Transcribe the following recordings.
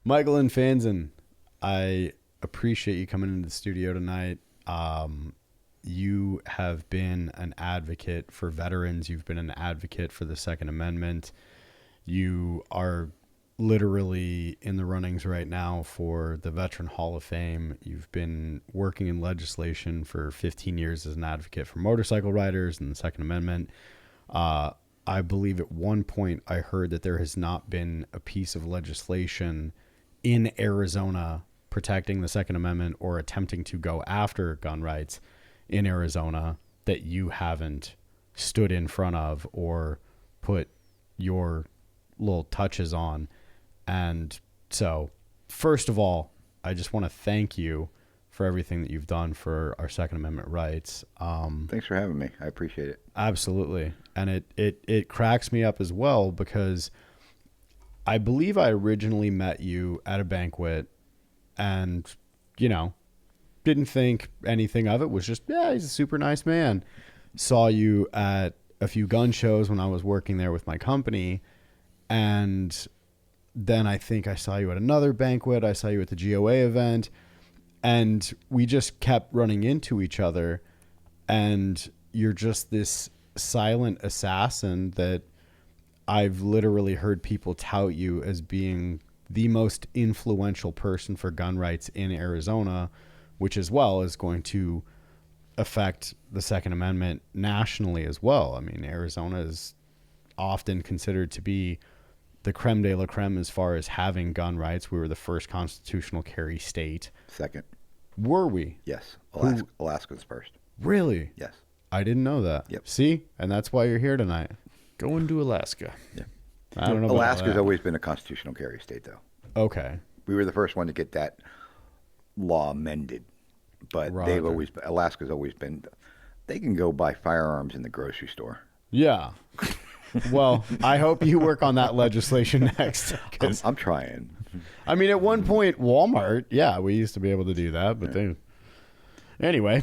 Michael and Fanzin, I appreciate you coming into the studio tonight. You have been an advocate for veterans. You've been an advocate for the Second Amendment. You are literally in the runnings right now for the Veteran Hall of Fame. You've been working in legislation for 15 years as an advocate for motorcycle riders and the Second Amendment. I believe at one point I heard that there has not been a piece of legislation in Arizona protecting the Second Amendment or attempting to go after gun rights in Arizona that you haven't stood in front of or put your little touches on. And so, first of all, I just want to thank you for everything that you've done for our Second Amendment rights. Thanks for having me. I appreciate it. Absolutely. And it cracks me up as well because I believe I originally met you at a banquet and, didn't think anything of it. Was just, yeah, he's a super nice man. Saw you at a few gun shows when I was working there with my company. And then I think I saw you at another banquet. I saw you at the GOA event. And we just kept running into each other. And you're just this silent assassin that I've literally heard people tout you as being the most influential person for gun rights in Arizona, which as well is going to affect the Second Amendment nationally as well. I mean, Arizona is often considered to be the creme de la creme as far as having gun rights. We were the first constitutional carry state. Second. Were we? Yes. Alaska's first. Really? Yes. I didn't know that. Yep. See? And that's why you're here tonight. Going to Alaska. Yeah. I don't know. Alaska's always been a constitutional carry state, though. Okay. We were the first one to get that law amended, but Roger. Alaska's always been. They can go buy firearms in the grocery store. Yeah. Well, I hope you work on that legislation next. I'm trying. I mean, at one point, Walmart, yeah, we used to be able to do that, but anyway.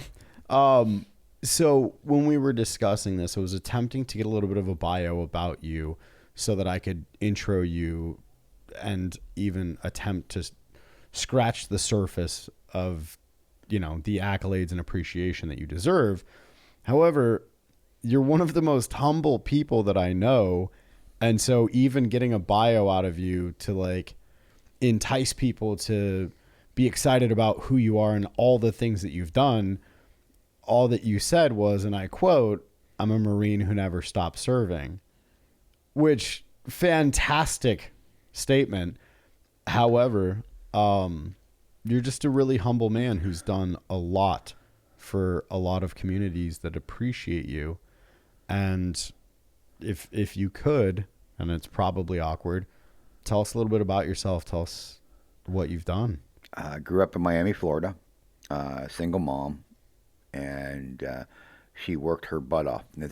So when we were discussing this, I was attempting to get a little bit of a bio about you so that I could intro you and even attempt to scratch the surface of, the accolades and appreciation that you deserve. However, you're one of the most humble people that I know. And so even getting a bio out of you to entice people to be excited about who you are and all the things that you've done, all that you said was, and I quote, "I'm a Marine who never stopped serving," which fantastic statement. However, you're just a really humble man who's done a lot for a lot of communities that appreciate you. And if you could, and it's probably awkward, tell us a little bit about yourself. Tell us what you've done. I grew up in Miami, Florida, single mom, and she worked her butt off. Now,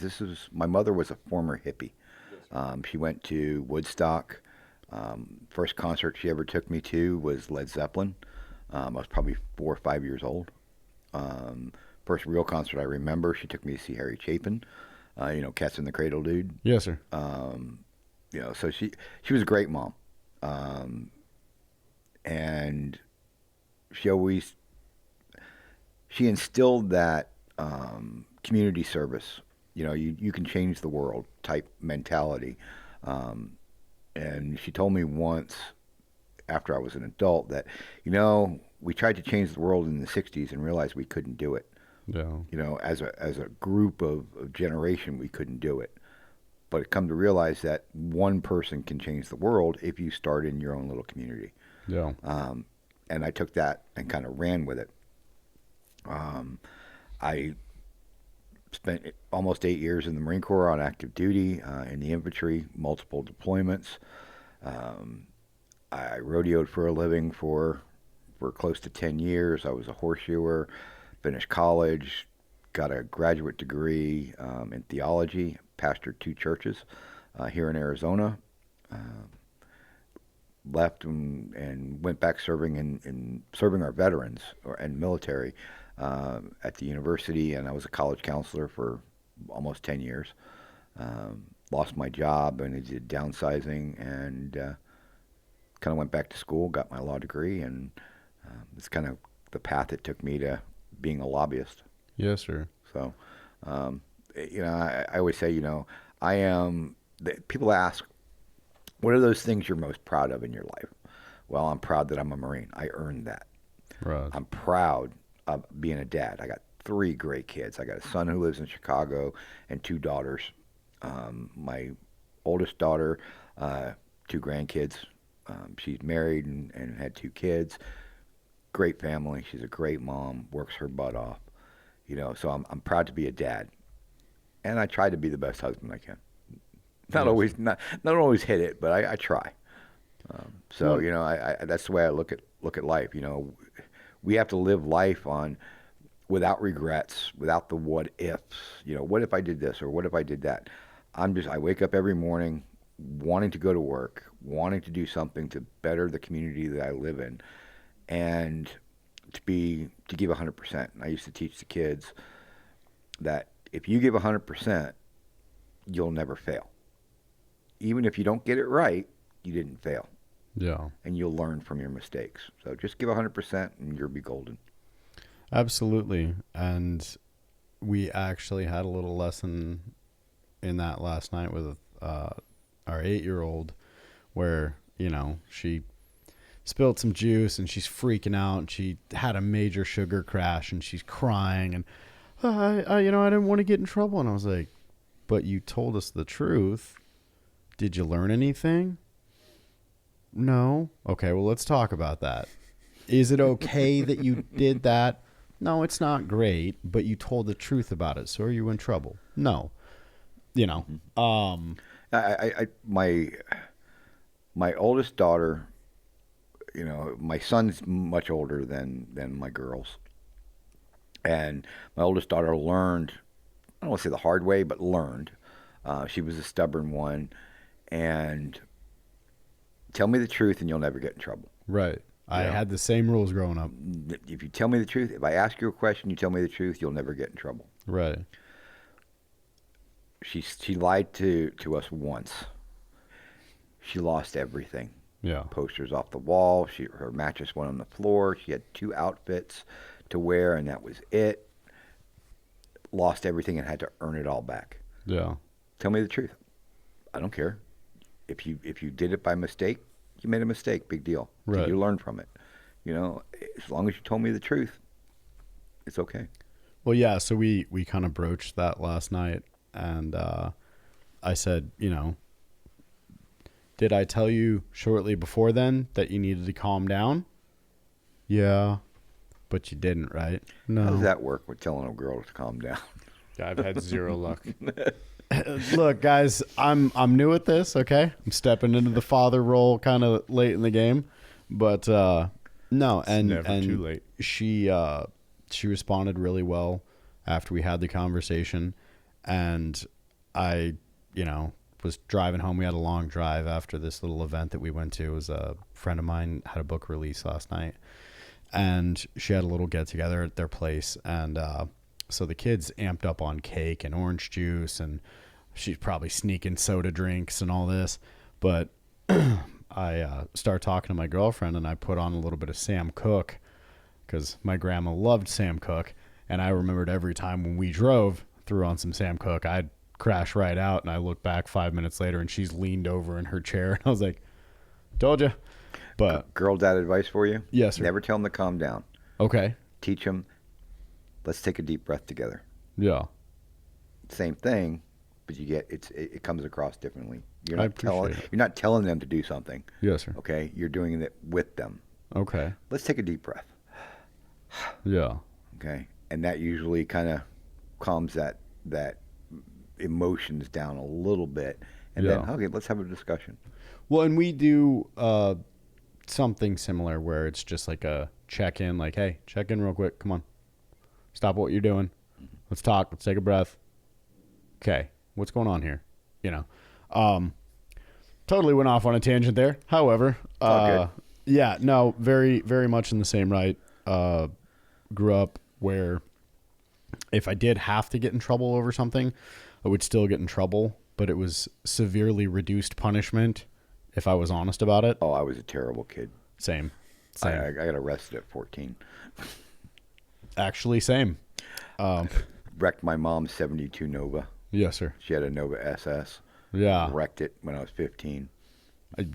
my mother was a former hippie. She went to Woodstock. First concert she ever took me to was Led Zeppelin. I was probably 4 or 5 years old. First real concert I remember, she took me to see Harry Chapin. Cats in the Cradle dude. Yes, sir. So she was a great mom. And she instilled that community service. You can change the world type mentality. And she told me once, after I was an adult, that, we tried to change the world in the 60s and realized we couldn't do it. Yeah. As a group of generation, we couldn't do it. But come to realize that one person can change the world if you start in your own little community. Yeah. And I took that and kind of ran with it. I spent almost 8 years in the Marine Corps on active duty, in the infantry, multiple deployments. I rodeoed for a living for close to 10 years. I was a horseshoer, finished college, got a graduate degree in theology, pastored 2 churches here in Arizona. Left and went back serving in serving our veterans and military at the university, and I was a college counselor for almost 10 years. Lost my job and I did downsizing and kind of went back to school, got my law degree, and it's kind of the path that took me to being a lobbyist. Yes, sir. So, I always say, I am. People ask, what are those things you're most proud of in your life? Well, I'm proud that I'm a Marine. I earned that. Right. I'm proud of being a dad. I got 3 great kids. I got a son who lives in Chicago and 2 daughters. My oldest daughter, 2 grandkids. She's married and had 2 kids. Great family. She's a great mom. Works her butt off. So I'm proud to be a dad, and I try to be the best husband I can. Not always hit it, but I try. I that's the way I look at life. We have to live life without regrets, without the what ifs. What if I did this or what if I did that? I wake up every morning wanting to go to work, wanting to do something to better the community that I live in, and to give 100%. And I used to teach the kids that if you give 100%, you'll never fail. Even if you don't get it right, you didn't fail. Yeah. And you'll learn from your mistakes. So just give 100% and you'll be golden. Absolutely. And we actually had a little lesson in that last night with our 8-year-old where, she spilled some juice and she's freaking out and she had a major sugar crash and she's crying and I didn't want to get in trouble. And I was like, but you told us the truth. Did you learn anything? No. Okay, well, let's talk about that. Is it okay that you did that? No, it's not great, but you told the truth about it. So are you in trouble? No. My oldest daughter, my son's much older than my girls. And my oldest daughter learned, I don't want to say the hard way, but learned. She was a stubborn one. And tell me the truth and you'll never get in trouble. Right. I had the same rules growing up. If you tell me the truth, if I ask you a question, you tell me the truth, you'll never get in trouble. Right. She lied to us once. She lost everything. Yeah. Posters off the wall. Her mattress went on the floor. She had 2 outfits to wear, and that was it. Lost everything and had to earn it all back. Yeah. Tell me the truth. I don't care. If you did it by mistake, you made a mistake. Big deal. Right. You learn from it. As long as you told me the truth, it's okay. Well, yeah. So we kind of broached that last night, and I said, did I tell you shortly before then that you needed to calm down? Yeah, but you didn't, right? No. How does that work with telling a girl to calm down? I've had zero luck. Look, guys, I'm new at this, okay? I'm stepping into the father role kind of late in the game. But no, and never too late. She responded really well after we had the conversation, and I, was driving home. We had a long drive after this little event that we went to. It was a friend of mine had a book release last night, and she had a little get together at their place, and so the kids amped up on cake and orange juice, and she's probably sneaking soda drinks and all this. But I started talking to my girlfriend, and I put on a little bit of Sam Cooke because my grandma loved Sam Cooke. And I remembered every time when we drove, threw on some Sam Cooke, I'd crash right out. And I looked back 5 minutes later, and she's leaned over in her chair. And I was like, told you. But Girl dad advice for you? Yes, sir. Never tell them to calm down. Okay. Teach them, let's take a deep breath together. Yeah. Same thing, but it comes across differently. You're You're not telling them to do something. Yes, sir. Okay? You're doing it with them. Okay. Let's take a deep breath. Yeah. Okay? And that usually kind of calms that emotions down a little bit. And then, okay, let's have a discussion. Well, and we do something similar where it's just like a check-in, like, hey, check in real quick. Come on. Stop what you're doing. Let's talk. Let's take a breath. Okay. What's going on here? Totally went off on a tangent there. However, yeah, no, very, very much in the same right. Grew up where if I did have to get in trouble over something, I would still get in trouble, but it was severely reduced punishment if I was honest about it. Oh, I was a terrible kid. Same. I got arrested at 14. Actually, same. Wrecked my mom's 72 Nova. Yes, sir. She had a Nova SS. Yeah. Wrecked it when I was 15.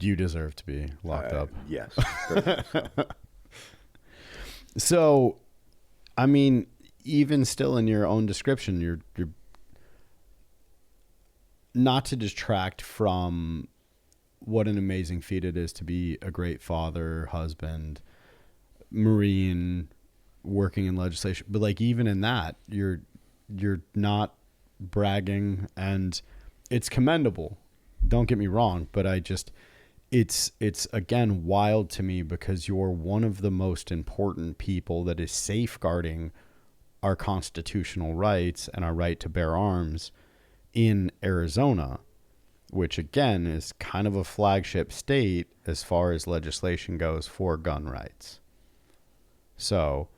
You deserve to be locked up. Yes. So, I mean, even still in your own description, you're not to detract from what an amazing feat it is to be a great father, husband, Marine, working in legislation. But like, even in that, you're not bragging, and it's commendable. Don't get me wrong, but it's again wild to me because you're one of the most important people that is safeguarding our constitutional rights and our right to bear arms in Arizona, which again is kind of a flagship state as far as legislation goes for gun rights. So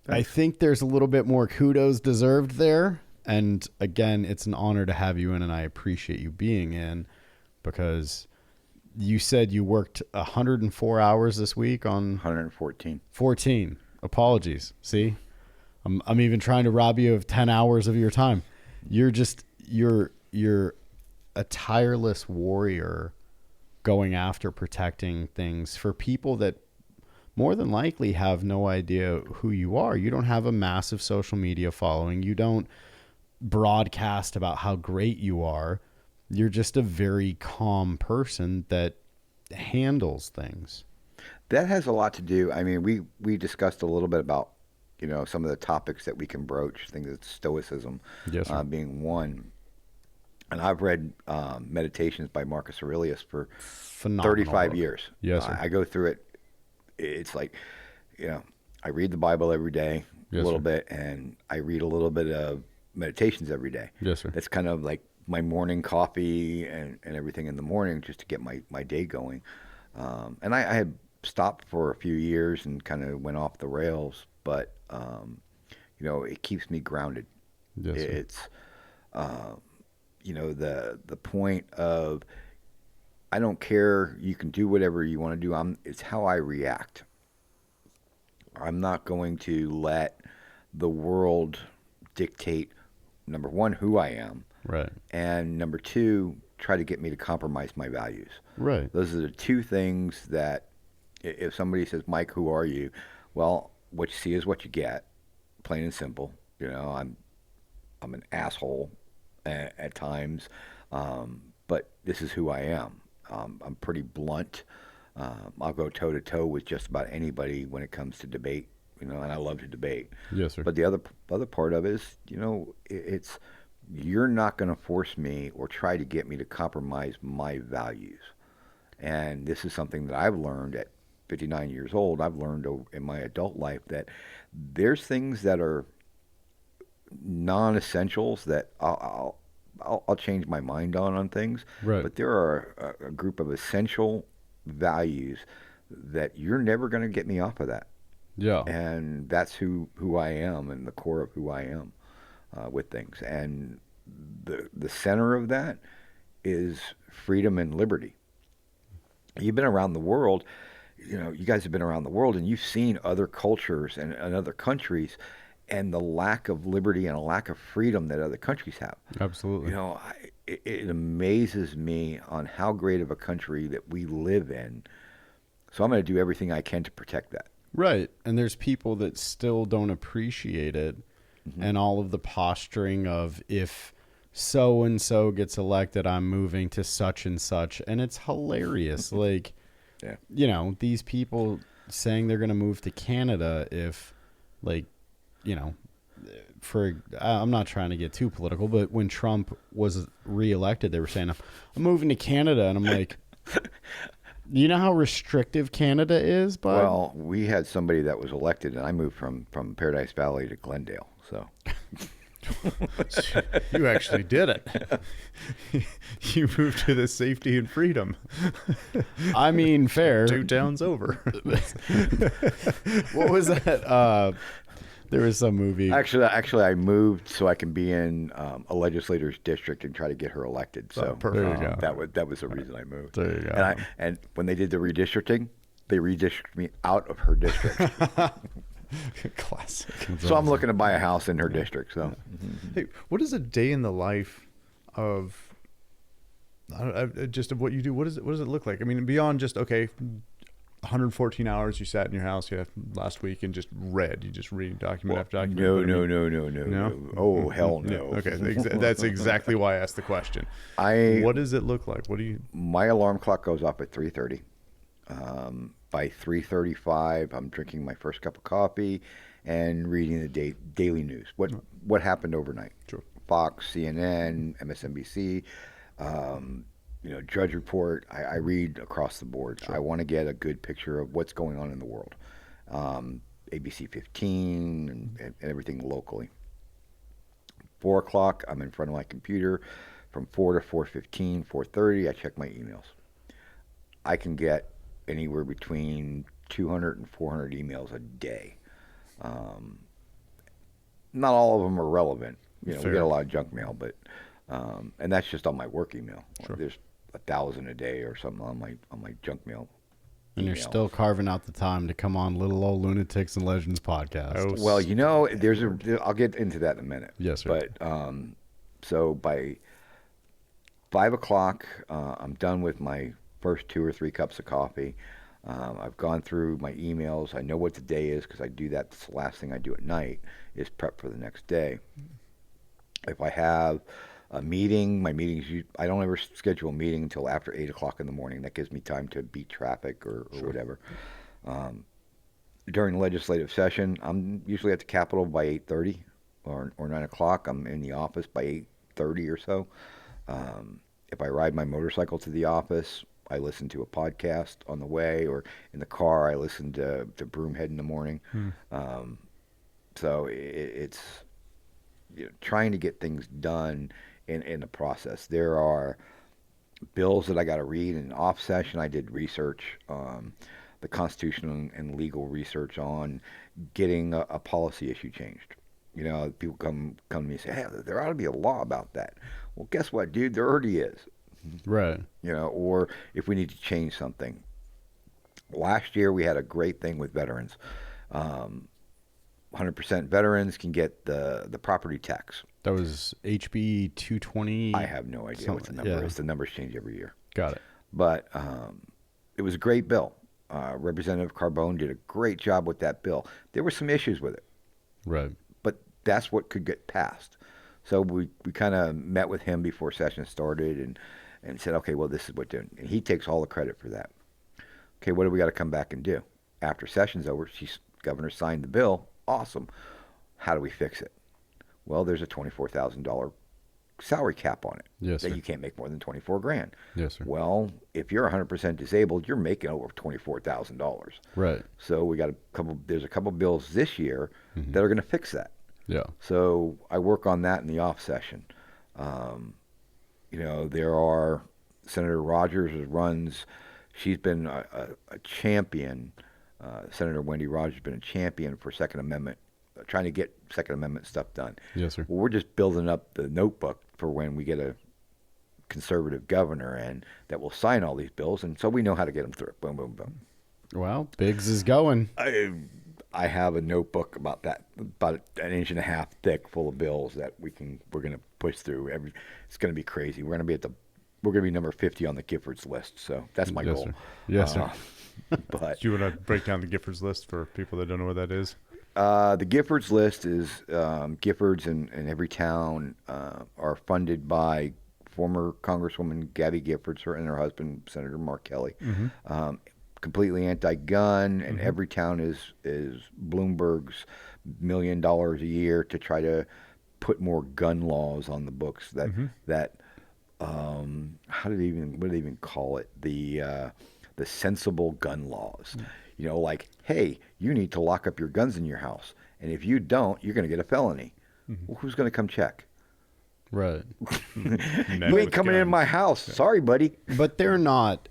I think there's a little bit more kudos deserved there. And again, it's an honor to have you in, and I appreciate you being in, because you said you worked 104 hours this week on 114. 14. Apologies. See, I'm even trying to rob you of 10 hours of your time. You're a tireless warrior going after protecting things for people that more than likely have no idea who you are. You don't have a massive social media following. You don't broadcast about how great you are. You're just a very calm person that handles things. That has a lot to do. I mean, we discussed a little bit about, some of the topics that we can broach, things like stoicism, Yes, sir. being one. And I've read Meditations by Marcus Aurelius for Phenomenal 35 book. years. Yes, sir. I go through it. It's like, I read the Bible every day, Yes, a little sir. bit, and I read a little bit of meditations every day. Yes, sir. That's kind of like my morning coffee and everything in the morning, just to get my day going. And I had stopped for a few years and kind of went off the rails, but it keeps me grounded. Yes, sir. It's the point of, I don't care, you can do whatever you want to do. It's how I react. I'm not going to let the world dictate, number one, who I am, Right. and number two, try to get me to compromise my values. Right. Those are the two things that, if somebody says, Mike, who are you? Well, what you see is what you get, plain and simple. I'm an asshole at times, but this is who I am. I'm pretty blunt. I'll go toe to toe with just about anybody when it comes to debate, and I love to debate. Yes, sir. But the other part of it is, it's, you're not going to force me or try to get me to compromise my values. And this is something that I've learned at 59 years old. I've learned in my adult life that there's things that are non-essentials that I'll change my mind on things. Right. But there are a group of essential values that you're never going to get me off of that. Yeah. And that's who I am, and the core of who I am with things. And the center of that is freedom and liberty. You've been around the world, you guys have been around the world, and you've seen other cultures and other countries, and the lack of liberty and a lack of freedom that other countries have. Absolutely. It amazes me on how great of a country that we live in. So I'm going to do everything I can to protect that. Right. And there's people that still don't appreciate it. Mm-hmm. And all of the posturing of, if so-and-so gets elected, I'm moving to such and such. And it's hilarious. Like, yeah. These people saying they're going to move to Canada if, like, I'm not trying to get too political, but when Trump was reelected, they were saying, I'm moving to Canada. And I'm like, you know how restrictive Canada is, bud? Well, we had somebody that was elected, and I moved from Paradise Valley to Glendale. So You actually did it. You moved to the safety and freedom. I mean, fair. 2 towns over. What was that? There was some movie. Actually, I moved so I can be in a legislator's district and try to get her elected. So perfect. There you go. that was the reason I moved. There you go. And when they did the redistricting, they redistricted me out of her district. Classic. So I'm looking to buy a house in her district. So Hey, what is a day in the life of just of what you do? What does it look like? I mean, beyond just 114 hours you sat in your house last week and just read. You just read document after document. No. Oh, hell no. Yeah, okay, that's exactly why I asked the question. What does it look like? What do you? My alarm clock goes off at 3:30. By 3:35, I'm drinking my first cup of coffee and reading the daily news. What happened overnight? Sure. Fox, CNN, MSNBC, Drudge Report. I read across the board. Sure. I want to get a good picture of what's going on in the world. ABC 15 and everything locally. 4 o'clock, I'm in front of my computer. From 4 to 4:15, 4:30, I check my emails. I can get anywhere between 200 and 400 emails a day. Not all of them are relevant. We get a lot of junk mail, but and that's just on my work email. Sure. There's 1,000 a day or something on my junk mail. And you're still carving out the time to come on little old Lunatics and Legends podcast. Well, I'll get into that in a minute. Yes, sir. But so by 5 o'clock, I'm done with my first 2 or 3 cups of coffee. I've gone through my emails. I know what the day is because I do that. That's the last thing I do at night is prep for the next day. If I have a meeting, my meetings, I don't ever schedule a meeting until after 8 o'clock in the morning. That gives me time to beat traffic or whatever. During the legislative session, I'm usually at the Capitol by 8:30 or 9 o'clock. I'm in the office by 8:30 or so. If I ride my motorcycle to the office, I listen to a podcast on the way, or in the car, I listen to Broomhead in the morning. So it's trying to get things done in the process. There are bills that I got to read in off session. I did research, the constitutional and legal research on getting a policy issue changed. People come to me and say, hey, there ought to be a law about that. Well, guess what, dude? There already is. Right. Or if we need to change something. Last year we had a great thing with veterans. 100% veterans can get the property tax. That was HB 220. I have no idea what the number is. The numbers change every year. Got it. But it was a great bill. Representative Carbone did a great job with that bill. There were some issues with it. Right. But that's what could get passed. So we kind of met with him before session started and said, okay, well, this is what doing. And he takes all the credit for that. Okay, what do we got to come back and do? After session's over, governor signed the bill. Awesome. How do we fix it? Well, there's a $24,000 salary cap on it. Yes, that sir. you can't make more than $24,000. Yes, sir. Well, if you're 100% disabled, you're making over $24,000. Right. So we got there's a couple bills this year that are going to fix that. Yeah. So I work on that in the off session. There are Senator Rogers runs. She's been a champion. Senator Wendy Rogers has been a champion for Second Amendment, trying to get Second Amendment stuff done. Yes, sir. Well, we're just building up the notebook for when we get a conservative governor and that will sign all these bills, and so we know how to get them through. Boom, boom, boom. Well, Biggs is going. I have a notebook about an inch and a half thick, full of bills that we're going to push through. It's going to be crazy. We're going to be number 50 on the Giffords list. So that's my goal. Sir. Yes, sir. But Do you want to break down the Giffords list for people that don't know what that is? the Giffords list is Giffords in every town are funded by former Congresswoman Gabby Giffords and her husband, Senator Mark Kelly. Mm-hmm. Completely anti-gun, and every town is Bloomberg's $1 million a year to try to put more gun laws on the books. That what do they even call it? The sensible gun laws. You know, like, hey, you need to lock up your guns in your house, and if you don't, you're going to get a felony. Well, who's going to come check? Right. You ain't coming in my house. Sorry, buddy. But they're not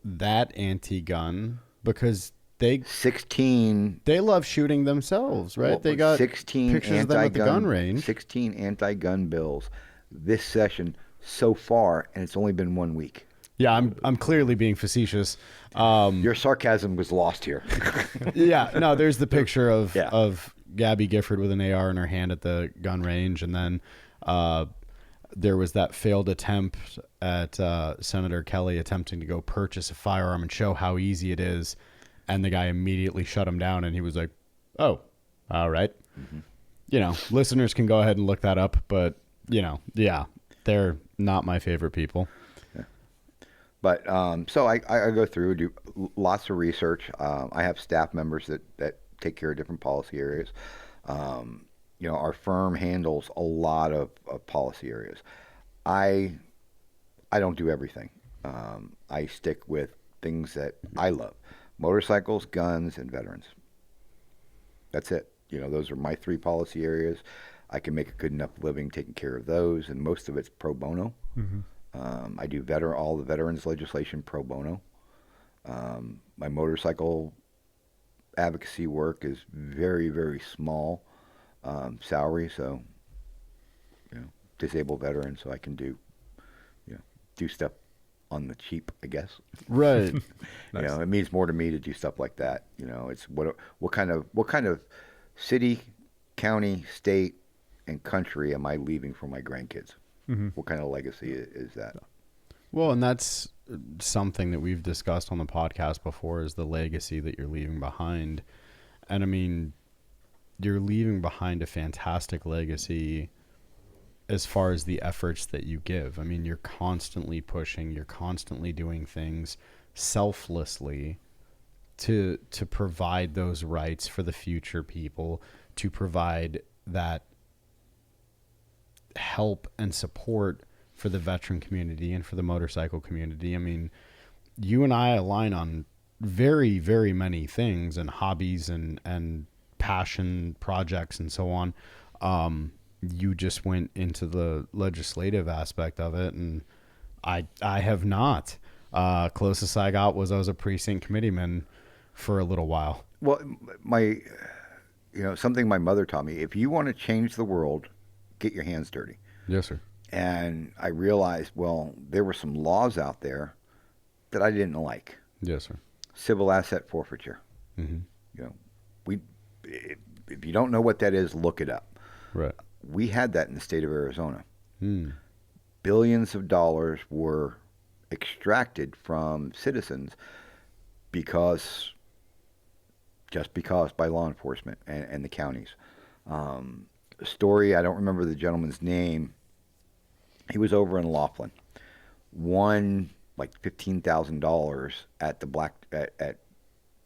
that anti-gun because They 16. they love shooting themselves, right? Well, They got 16 pictures of them at the gun range. 16 anti-gun bills this session so far, and it's only been 1 week. Yeah, I'm clearly being facetious. Your sarcasm was lost here. Yeah, no, there's the picture Yeah. of Gabby Gifford with an AR in her hand at the gun range, and then there was that failed attempt at Senator Kelly attempting to go purchase a firearm and show how easy it is, and the guy immediately shut him down, and he was like, "Oh, all right." Mm-hmm. You know, listeners can go ahead and look that up, but you know, yeah, they're not my favorite people. But so I go through, do lots of research. I have staff members that take care of different policy areas. You know, our firm handles a lot of policy areas. I don't do everything. I stick with things that I love: motorcycles, guns, and veterans. That's it. You know, those are my 3 policy areas. I can make a good enough living taking care of those, and most of it's pro bono. I do all the veterans legislation pro bono. My motorcycle advocacy work is very, very small salary, so you know, disabled veteran, so I can do stuff on the cheap, I guess. Right. You know, it means more to me to do stuff like that. You know, it's what kind of city, county, state, and country am I leaving for my grandkids? What kind of legacy is that? Well, and that's something that we've discussed on the podcast before, is the legacy that you're leaving behind. And I mean, you're leaving behind a fantastic legacy as far as the efforts that you give. I mean, you're constantly pushing, you're constantly doing things selflessly to provide those rights for the future people, to provide that help and support for the veteran community and for the motorcycle community. I mean, you and I align on very, very many things and hobbies and passion projects and so on. You just went into the legislative aspect of it, and I have not. Closest I got was I was a precinct committeeman for a little while. Well, something my mother taught me: if you want to change the world, get your hands dirty. Yes, sir. And I realized, well, there were some laws out there that I didn't like. Yes, sir. Civil asset forfeiture. Mm-hmm. You know, if you don't know what that is, look it up. Right. We had that in the state of Arizona. Billions of dollars were extracted from citizens just because by law enforcement and the counties. Story, I don't remember the gentleman's name. He was over in Laughlin. Won like $15,000 at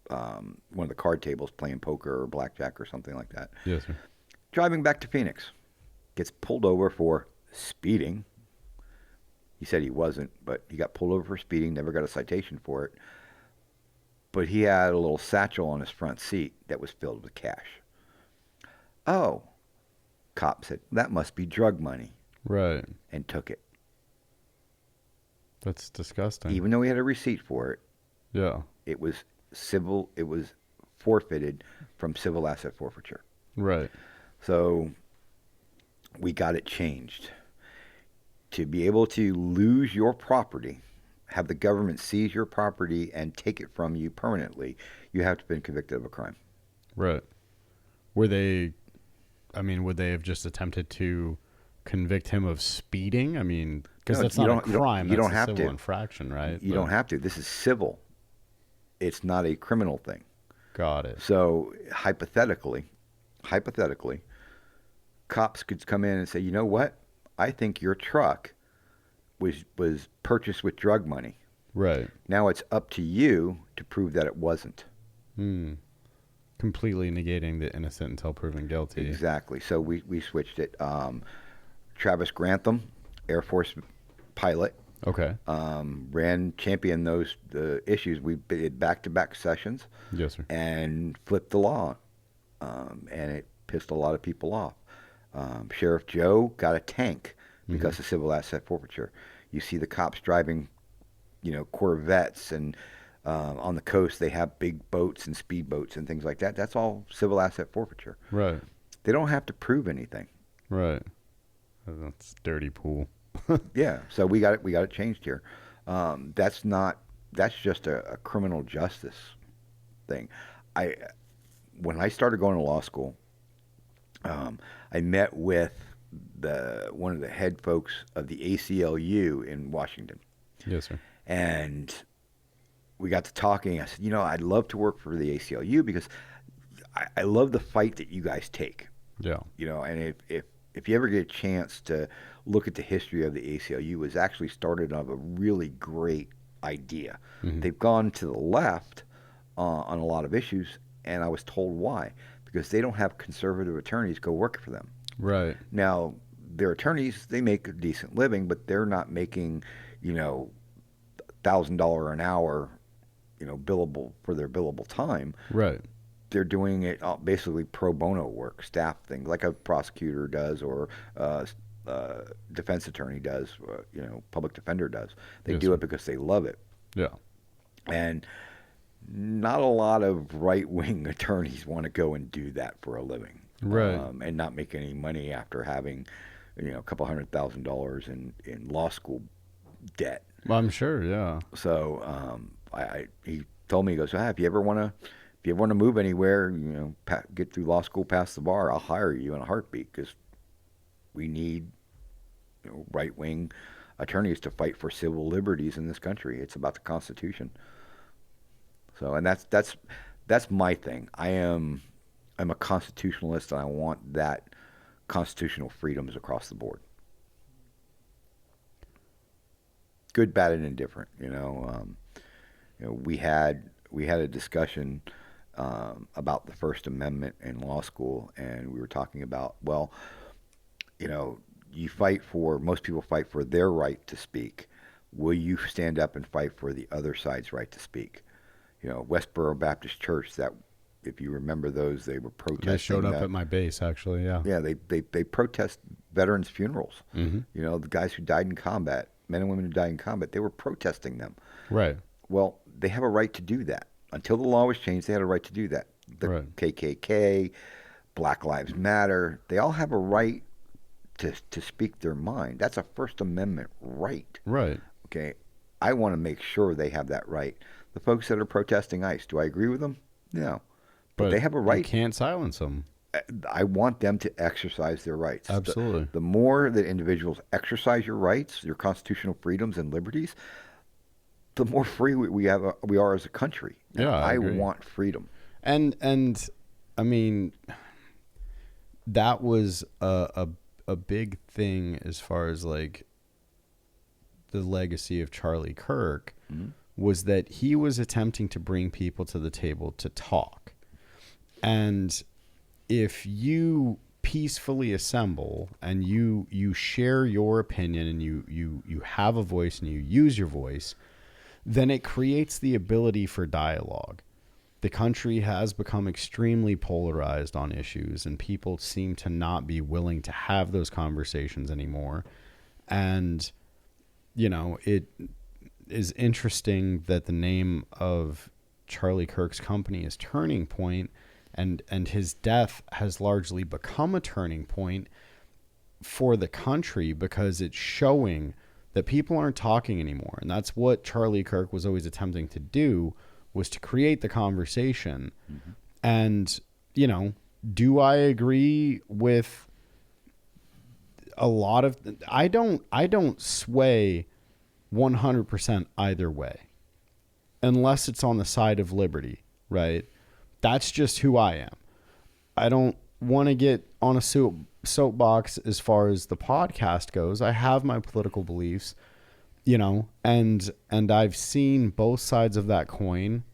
one of the card tables playing poker or blackjack or something like that. Yes, sir. Driving back to Phoenix, gets pulled over for speeding. He said he wasn't, but he got pulled over for speeding, never got a citation for it. But he had a little satchel on his front seat that was filled with cash. Oh, cop said, that must be drug money. Right. And took it. That's disgusting. Even though he had a receipt for it. Yeah. It was forfeited from civil asset forfeiture. Right. So we got it changed. To be able to lose your property, have the government seize your property and take it from you permanently, you have to have been convicted of a crime. Right. Would they have just attempted to convict him of speeding? I mean, because that's not a crime. You don't that's a have civil to. Infraction, right? You don't have to. This is civil. It's not a criminal thing. Got it. So hypothetically, cops could come in and say, you know what? I think your truck was purchased with drug money. Right. Now it's up to you to prove that it wasn't. Completely negating the innocent until proven guilty. Exactly. So we switched it. Travis Grantham, Air Force pilot. Okay. Championed the issues. We did back-to-back sessions. Yes, sir. And flipped the law. And it pissed a lot of people off. Sheriff Joe got a tank because of civil asset forfeiture. You see the cops driving, Corvettes and On the coast, they have big boats and speedboats and things like that. That's all civil asset forfeiture. Right. They don't have to prove anything. Right. That's dirty pool. Yeah, so we got it changed here. That's not. That's just a criminal justice thing. I When I started going to law school, I met with one of the head folks of the ACLU in Washington, Yes, sir. and we got to talking. I said, I'd love to work for the ACLU because I love the fight that you guys take. Yeah. And if you ever get a chance to look at the history of the ACLU, it was actually started on a really great idea. Mm-hmm. They've gone to the left on a lot of issues, and I was told why. Because they don't have conservative attorneys go work for them. Right. Now, their attorneys, they make a decent living, but they're not making, $1,000 an hour, billable for their billable time. Right. They're doing it basically pro bono work, staff things, like a prosecutor does or defense attorney does, public defender does. They do it because they love it. Yeah. And not a lot of right-wing attorneys want to go and do that for a living. Right. And not make any money after having, a couple $100,000 in law school debt. Well, I'm sure. Yeah. So he told me, he goes, if you ever want to move anywhere, get through law school, pass the bar, I'll hire you in a heartbeat because we need right-wing attorneys to fight for civil liberties in this country. It's about the Constitution. So, and that's my thing. I'm a constitutionalist, and I want that constitutional freedoms across the board. Good, bad, and indifferent. We had a discussion about the First Amendment in law school, and we were talking about, most people fight for their right to speak. Will you stand up and fight for the other side's right to speak? Westboro Baptist Church, that, if you remember those, they were protesting. They showed up at my base, actually, yeah. Yeah, they protest veterans' funerals. Mm-hmm. The guys who died in combat, men and women who died in combat, they were protesting them. Right. Well, they have a right to do that. Until the law was changed, they had a right to do that. The Right. KKK, Black Lives Matter, they all have a right to speak their mind. That's a First Amendment right. Right. Okay? I want to make sure they have that right. The folks that are protesting ICE, do I agree with them? No. But they have a right. You can't silence them. I want them to exercise their rights. Absolutely. The more that individuals exercise your rights, your constitutional freedoms and liberties, the more free we are as a country. Yeah, I agree. Want freedom. And I mean, that was a big thing as far as like the legacy of Charlie Kirk. Mm-hmm. Was that he was attempting to bring people to the table to talk. And if you peacefully assemble and you share your opinion and you have a voice and you use your voice, then it creates the ability for dialogue. The country has become extremely polarized on issues, and people seem to not be willing to have those conversations anymore. And, it is interesting that the name of Charlie Kirk's company is Turning Point, and his death has largely become a turning point for the country because it's showing that people aren't talking anymore. And that's what Charlie Kirk was always attempting to do, was to create the conversation. Mm-hmm. And, do I agree with a lot of, I don't sway 100% either way, unless it's on the side of liberty, right? That's just who I am. I don't want to get on a soapbox as far as the podcast goes. I have my political beliefs, and I've seen both sides of that coin,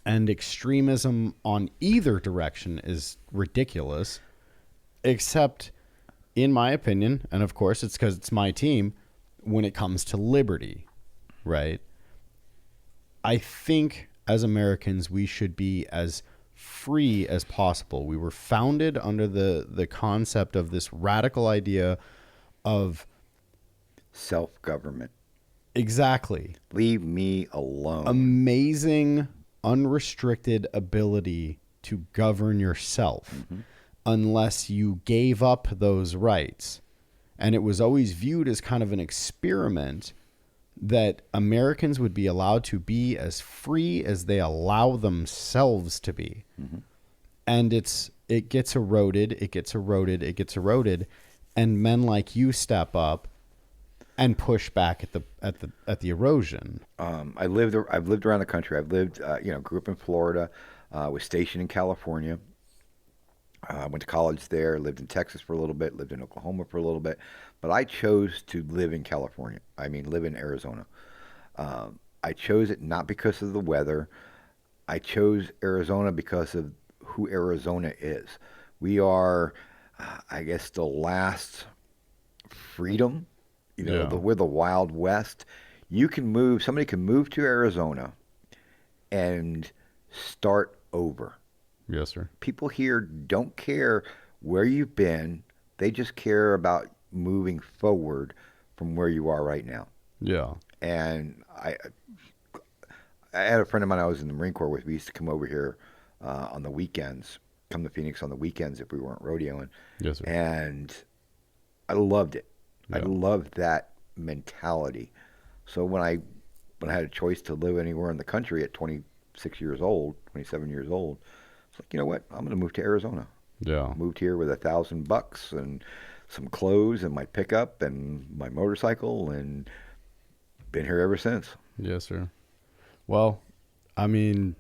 and extremism on either direction is ridiculous, except in my opinion, and of course it's because it's my team, when it comes to liberty, right? I think as Americans, we should be as free as possible. We were founded under the concept of this radical idea of self-government. Exactly. Leave me alone. Amazing, unrestricted ability to govern yourself unless you gave up those rights. And it was always viewed as kind of an experiment that Americans would be allowed to be as free as they allow themselves to be. And it gets eroded, it gets eroded, it gets eroded, and men like you step up and push back at the erosion. I've lived around the country. I've lived, grew up in Florida, was stationed in California. Went to college there, lived in Texas for a little bit, lived in Oklahoma for a little bit, but I chose to live in California. I mean, live in Arizona. I chose it not because of the weather. I chose Arizona because of who Arizona is. We are, I guess, the last freedom. We're the Wild West. Somebody can move to Arizona and start over. Yes, sir. People here don't care where you've been. They just care about moving forward from where you are right now. Yeah. And I had a friend of mine I was in the Marine Corps with. We used to come over here on the weekends, come to Phoenix on the weekends if we weren't rodeoing. Yes, sir. And I loved it. Yeah. I loved that mentality. So when I had a choice to live anywhere in the country at 26 years old, 27 years old, it's like, you know what? I'm going to move to Arizona. Yeah. Moved here with $1,000 and some clothes and my pickup and my motorcycle, and been here ever since. Yes, sir. Well, I mean,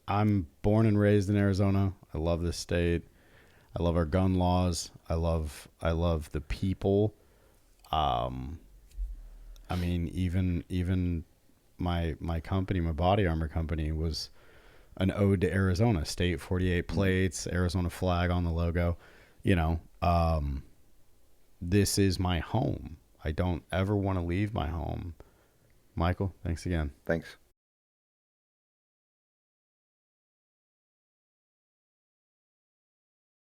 I'm born and raised in Arizona. I love this state. I love our gun laws. I love the people. I mean, even my company, my body armor company, was an ode to Arizona. State 48 plates, Arizona flag on the logo. This is my home. I don't ever want to leave my home. Michael, thanks again. Thanks.